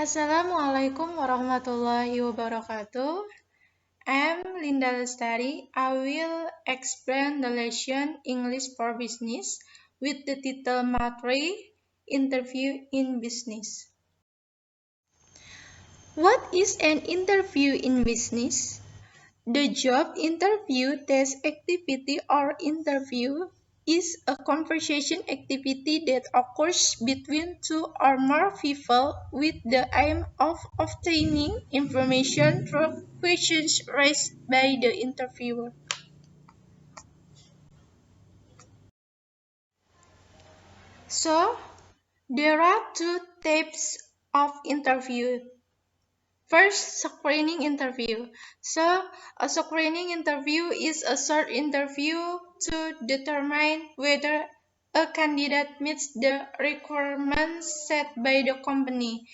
Assalamualaikum warahmatullahi wabarakatuh. I'm Linda Lestari. I will explain the lesson English for Business with the title Materi Interview in Business. What is an interview in business? The job interview test activity or interview is a conversation activity that occurs between two or more people with the aim of obtaining information through questions raised by the interviewer. So, there are two types of interview. First, screening interview. So, a screening interview is a short interview to determine whether a candidate meets the requirements set by the company.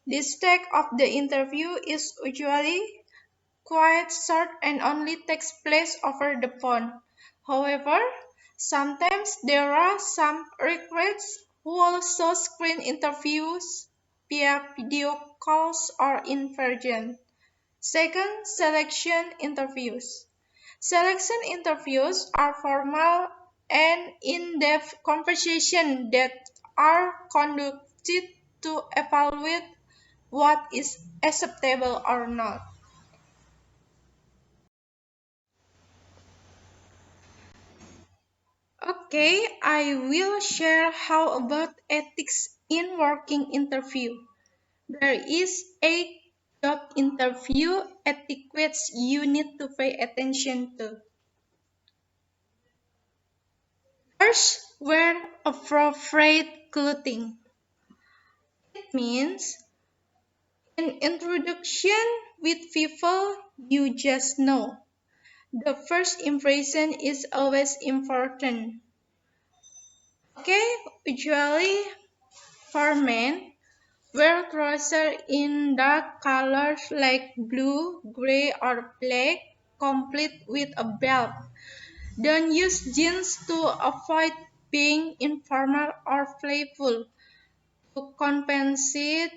This stage of the interview is usually quite short and only takes place over the phone. However, sometimes there are some recruits who also screen interviews via video calls or in person. Second, selection interviews. Selection interviews are formal and in-depth conversations that are conducted to evaluate what is acceptable or not. Okay, I will share how about ethics in working interview. There is a job interview etiquettes you need to pay attention to. First, wear appropriate clothing. It means an introduction with people you just know. The first impression is always important. Okay, usually for men, wear trousers in dark colors like blue, gray, or black, complete with a belt. Don't use jeans to avoid being informal or playful. To compensate,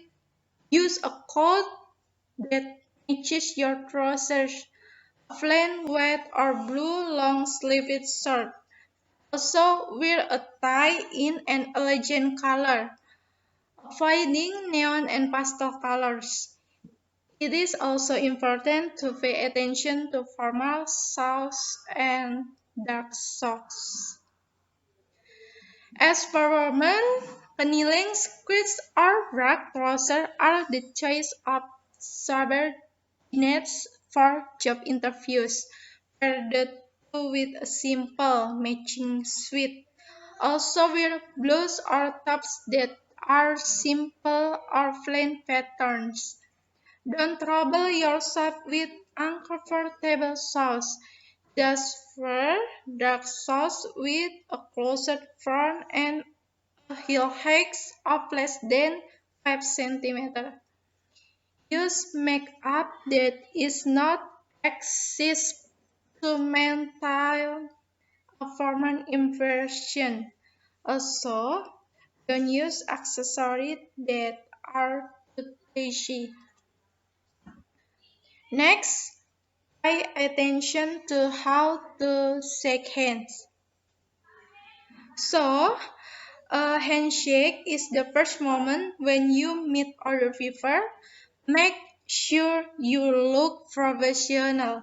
use a coat that matches your trousers, a plain white or blue long-sleeved shirt. Also, wear a tie in an elegant color, avoiding neon and pastel colors. It is also important to pay attention to formal socks and dark socks. As for women, kneeling skirts or black trousers are the choice of subordinates for job interviews. Pair the two with a simple matching suit. Also wear blouses or tops that are simple or plain patterns. Don't trouble yourself with uncomfortable shorts. Just wear dark shorts with a closed front and a heel height of less than 5 centimeters. Use makeup that is not excessive to maintain a formal impression. Also, don't use accessories that are too flashy. Next, pay attention to how to shake hands. So, a handshake is the first moment when you meet other people. Make sure you look professional,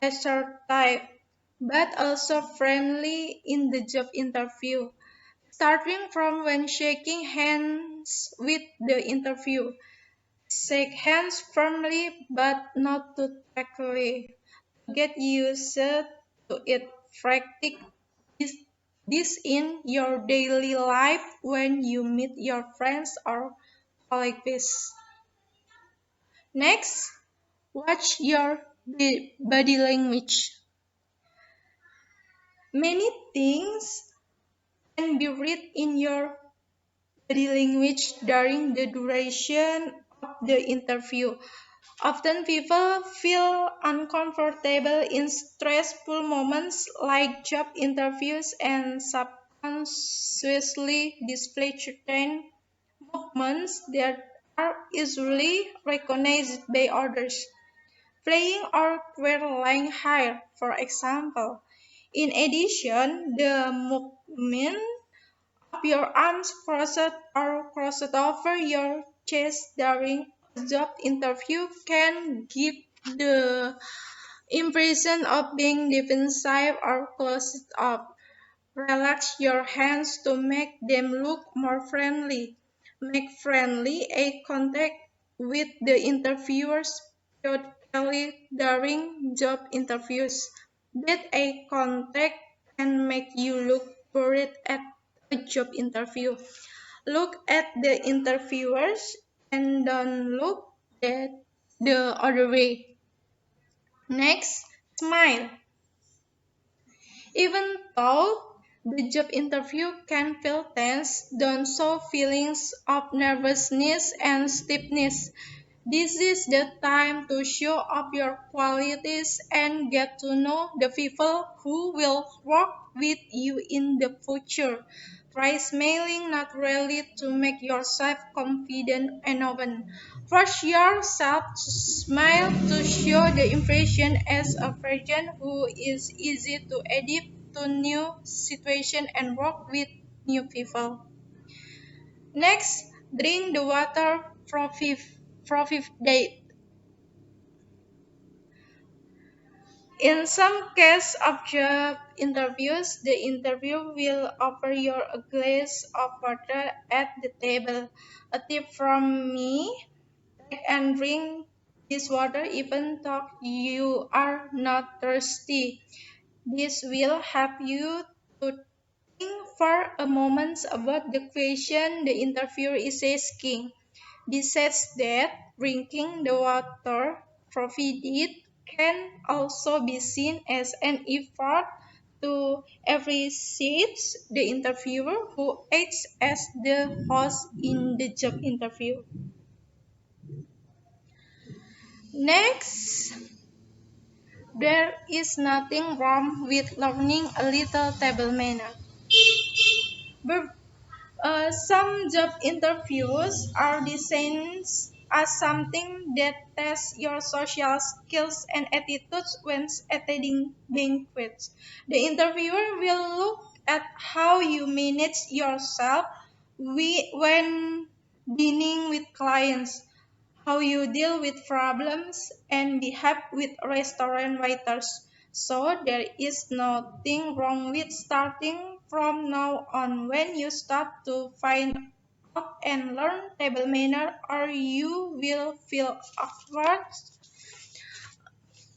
assertive, but also friendly in the job interview. Starting from when shaking hands with the interview. Shake hands firmly but not too tightly. Get used to it. Practice this, this in your daily life when you meet your friends or colleagues. Next, watch your body language. Many things can be read in your body language during the duration of the interview. Often people feel uncomfortable in stressful moments like job interviews and subconsciously display certain movements that are usually recognized by others. Flying or flying high, for example. In addition, the movement of your arms crossed over your chest during a job interview can give the impression of being defensive or closed up. Relax your hands to make them look more friendly. Make friendly eye contact with the interviewers periodically during job interviews. That eye contact can make you look worried at a job interview. Look at the interviewers and don't look at the other way. Next, smile. Even though the job interview can feel tense, don't show feelings of nervousness and stiffness. This is the time to show off your qualities and get to know the people who will work with you in the future. Try smiling naturally to make yourself confident and open. Force yourself to smile to show the impression as a person who is easy to adapt to new situations and work with new people. Next, drink the water profit. In some cases of job interviews, the interviewer will offer you a glass of water at the table. A tip from me, take and drink this water even though you are not thirsty. This will help you to think for a moment about the question the interviewer is asking. Besides that, drinking the water provided can also be seen as an effort to appreciate the interviewer who acts as the host in the job interview. Next, there is nothing wrong with learning a little table manner. But some job interviews are designed as something that tests your social skills and attitudes when attending banquets. The interviewer will look at how you manage yourself when dealing with clients, how you deal with problems, and behave with restaurant waiters. So there is nothing wrong with starting from now on. When you start to find out and learn table manner, or you will feel awkward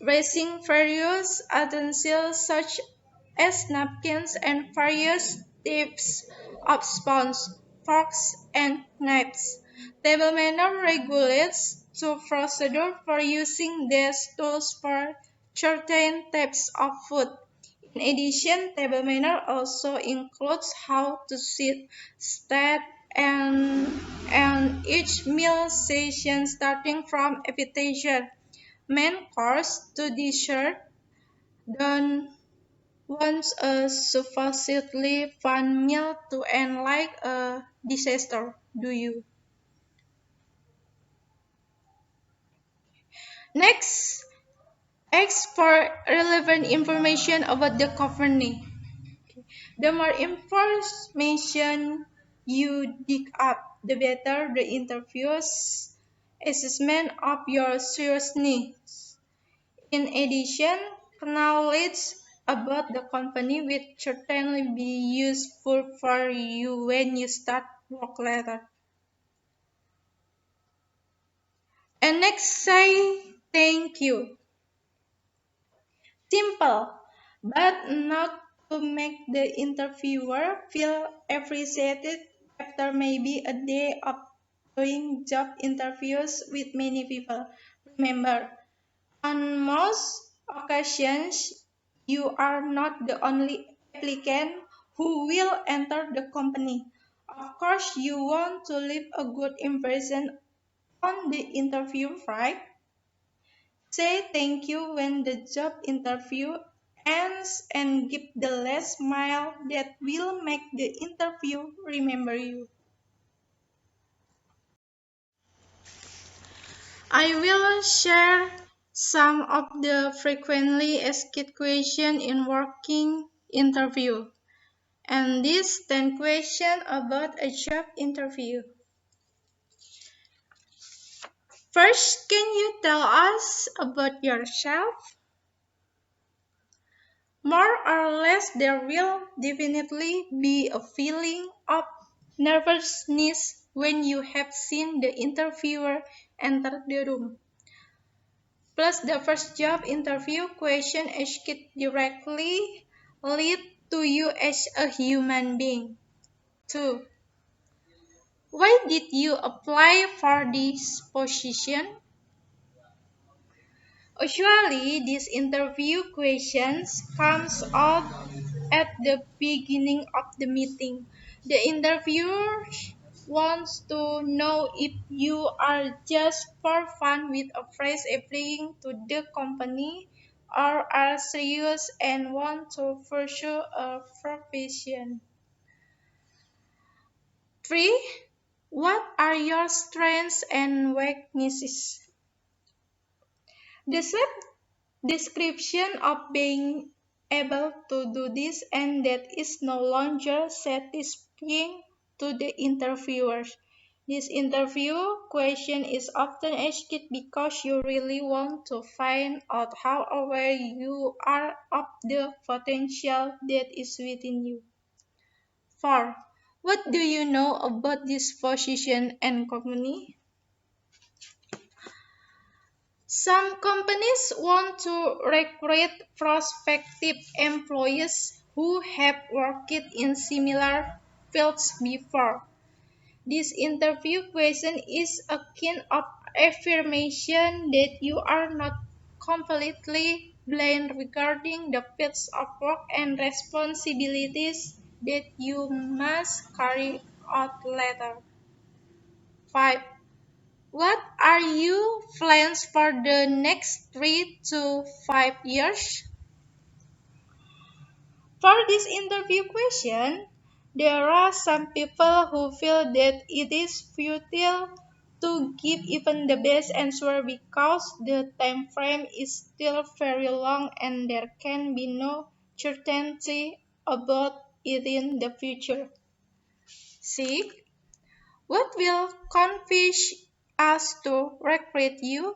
raising various utensils such as napkins and various types of spoons, forks, and knives. Table manner regulates the procedure for using these tools for certain types of food. In addition, table manner also includes how to sit, stand, and each meal session starting from appetizer, main course to dessert. Don't want a sufficiently fun meal to end like a disaster, do you? Next, ask for relevant information about the company. The more information you dig up, the better the interviewer's assessment of your seriousness. In addition, knowledge about the company will certainly be useful for you when you start work later. And next, say thank you. Simple, but not to make the interviewer feel appreciated after maybe a day of doing job interviews with many people. Remember, on most occasions, you are not the only applicant who will enter the company. Of course, you want to leave a good impression on the interview, right? Say thank you when the job interview ends and give the last smile that will make the interview remember you. I will share some of the frequently asked questions in working interview. And these 10 questions about a job interview. First, can you tell us about yourself? More or less, there will definitely be a feeling of nervousness when you have seen the interviewer enter the room. Plus, the first job interview question asked directly lead to you as a human being. 2. Why did you apply for this position? Usually, these interview questions comes out at the beginning of the meeting. The interviewer wants to know if you are just for fun with a phrase applying to the company or are serious and want to pursue a profession. 3. What are your strengths and weaknesses? The description of being able to do this and that is no longer satisfying to the interviewers. This interview question is often asked because you really want to find out how aware you are of the potential that is within you. 4. What do you know about this position and company? Some companies want to recruit prospective employees who have worked in similar fields before. This interview question is akin of affirmation that you are not completely blind regarding the fields of work and responsibilities that you must carry out later. 5. What are your plans for the next 3 to 5 years? For this interview question, there are some people who feel that it is futile to give even the best answer because the time frame is still very long and there can be no certainty about it in the future. 6. What will convince us to recruit you?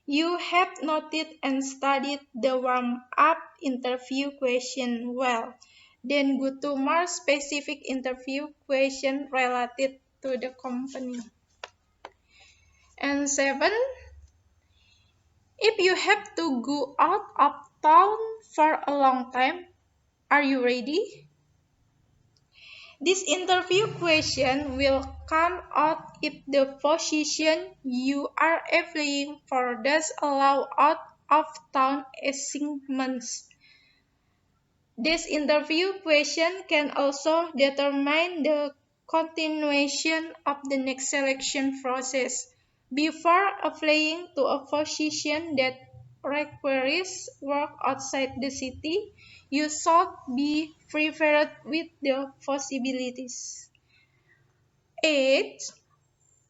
You have noted and studied the warm-up interview question well. Then go to more specific interview question related to the company. And 7, if you have to go out of town for a long time, are you ready? This interview question will come out if the position you are applying for does allow out of town assignments. This interview question can also determine the continuation of the next selection process. Before applying to a position that requires work outside the city, you should be prepared with the possibilities. 8.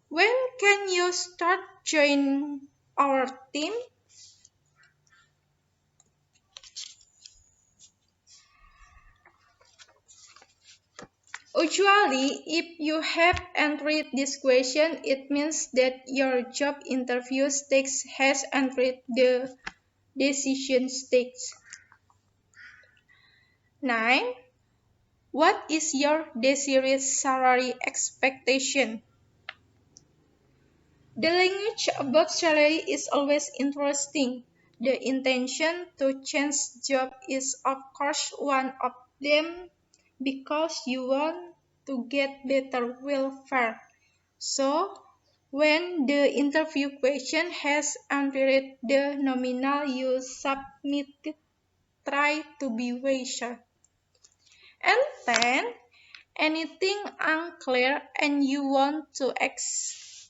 When can you start joining our team? Usually, if you have entered this question, it means that your job interview stage has entered the decision stage. 9. What is your desired salary expectation? The language about salary is always interesting. The intention to change job is of course one of them because you want to get better welfare. So, when the interview question has entered the nominal you submitted, try to be wiser. And 10. Anything unclear and you want to ask.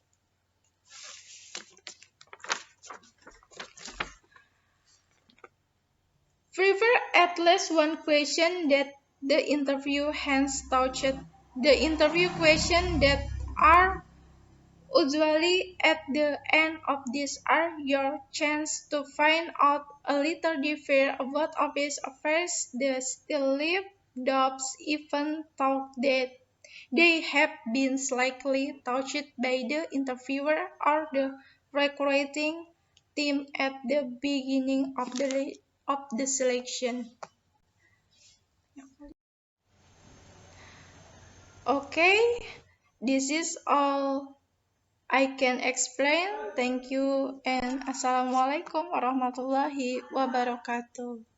Prepare at least one question that the interview has touched. The interview questions that are Usually, at the end of this are your chance to find out a little deeper about office affairs. The still live jobs even thought that they have been slightly touched by the interviewer or the recruiting team at the beginning of the selection. Okay, this is all I can explain. Thank you and Assalamualaikum warahmatullahi wabarakatuh.